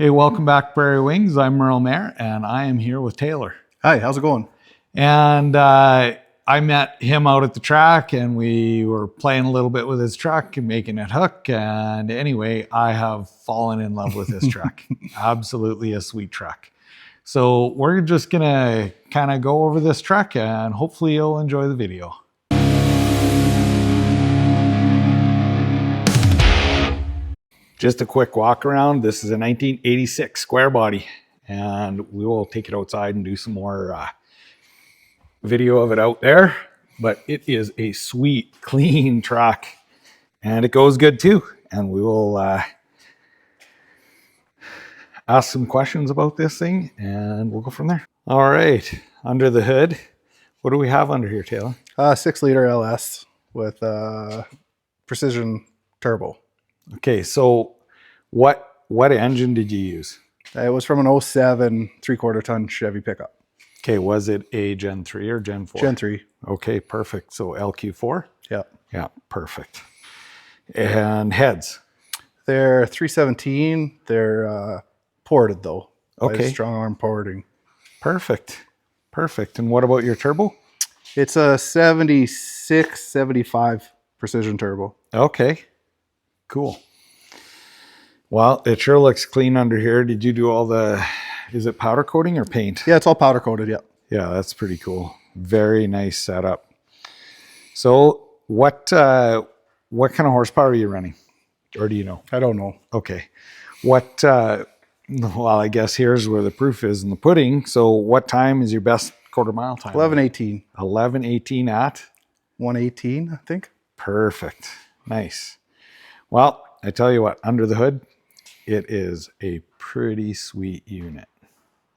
Hey, welcome back, Prairie Wings. I'm Merl Mayer, and I am here with Taylor. Hi, how's it going? And I met him out at the track, and we were playing a little bit with his truck and making it hook. And anyway, I have fallen in love with his truck. Absolutely a sweet truck. So we're just gonna kind of go over this truck, and hopefully you'll enjoy the video. Just a quick walk around. This is a 1986 square body, and we will take it outside and do some more video of it out there. But it is a sweet, clean truck, and it goes good too. And we will ask some questions about this thing, and we'll go from there. All right, under the hood, what do we have under here, Taylor? 6-liter LS with precision turbo. Okay, so what engine did you use? It was from an 07 3/4 ton Chevy pickup. Okay, was it a Gen 3 or Gen 4? Gen 3. Okay, perfect. So LQ4? Yeah. Yeah, perfect. And heads? They're 317. They're ported though. Okay. Strong arm porting. Perfect. Perfect. And what about your turbo? It's a 76, 75 precision turbo. Okay. Cool. Well, it sure looks clean under here. Did you do all the, is it powder coating or paint? Yeah, it's all powder coated, yeah. Yeah, that's pretty cool. Very nice setup. So what kind of horsepower are you running? Or do you know? I don't know. Okay. Well, I guess here's where the proof is in the pudding. So what time is your best quarter mile time? 11:18. 11:18 at? 1:18, I think. Perfect. Nice. Well, I tell you what, under the hood, it is a pretty sweet unit.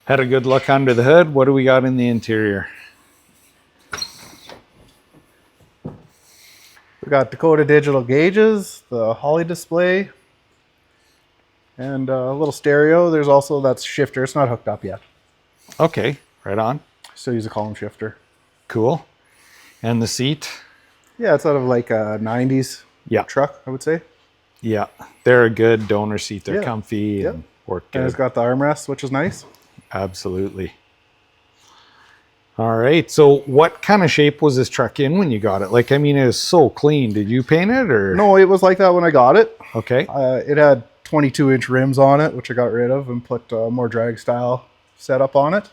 Had a good look under the hood. What do we got in the interior? We got Dakota Digital gauges, the Holley display, and a little stereo. There's also that shifter. It's not hooked up yet. Okay, right on. Still use a column shifter. Cool. And the seat? Yeah, it's out of like a 90s truck, I would say. Yeah, they're a good donor seat. They're comfy and work good. And it's got the armrest, which is nice. Absolutely. All right. So what kind of shape was this truck in when you got it? Like, I mean, it is so clean. Did you paint it or? No, it was like that when I got it. Okay. It had 22-inch rims on it, which I got rid of and put more drag style setup on it.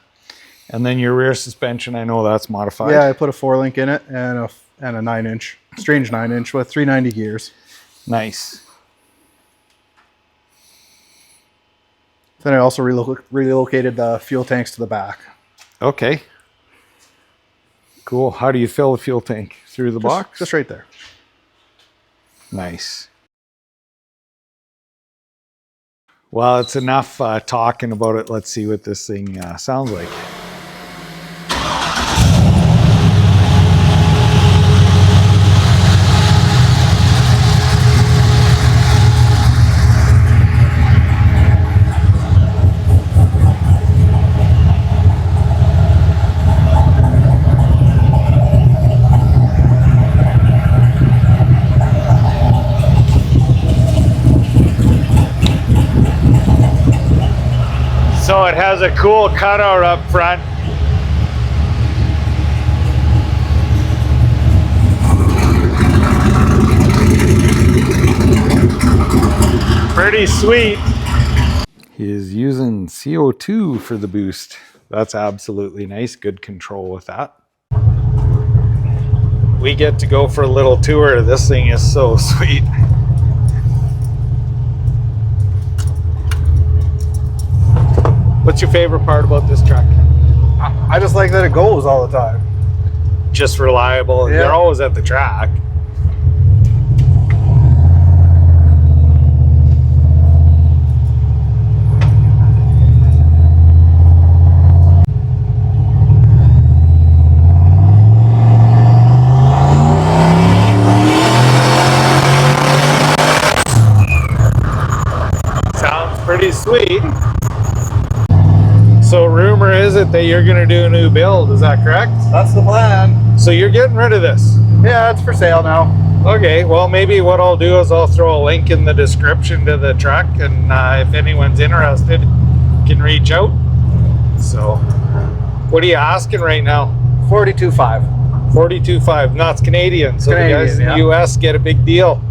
And then your rear suspension, I know that's modified. Yeah, I put a 4-link in it and a 9-inch, strange 9-inch with 390 gears. Nice. Then I also relocated the fuel tanks to the back. Okay. Cool. How do you fill the fuel tank? Through the box? Just right there. Nice. Well, it's enough talking about it. Let's see what this thing sounds like. So it has a cool cutout up front. Pretty sweet. He is using CO2 for the boost. That's absolutely nice. Good control with that. We get to go for a little tour. This thing is so sweet. What's your favorite part about this truck? I just like that it goes all the time. Just reliable. Yeah. You're always at the track. Sounds pretty sweet. So rumor is it that you're gonna do a new build, is that correct? That's the plan. So you're getting rid of this? Yeah, it's for sale now. Okay, well, maybe what I'll do is I'll throw a link in the description to the truck, and if anyone's interested, can reach out. So, what are you asking right now? 42.5. 42.5. No, it's Canadian, so Canadian, the guys in yeah. the US get a big deal.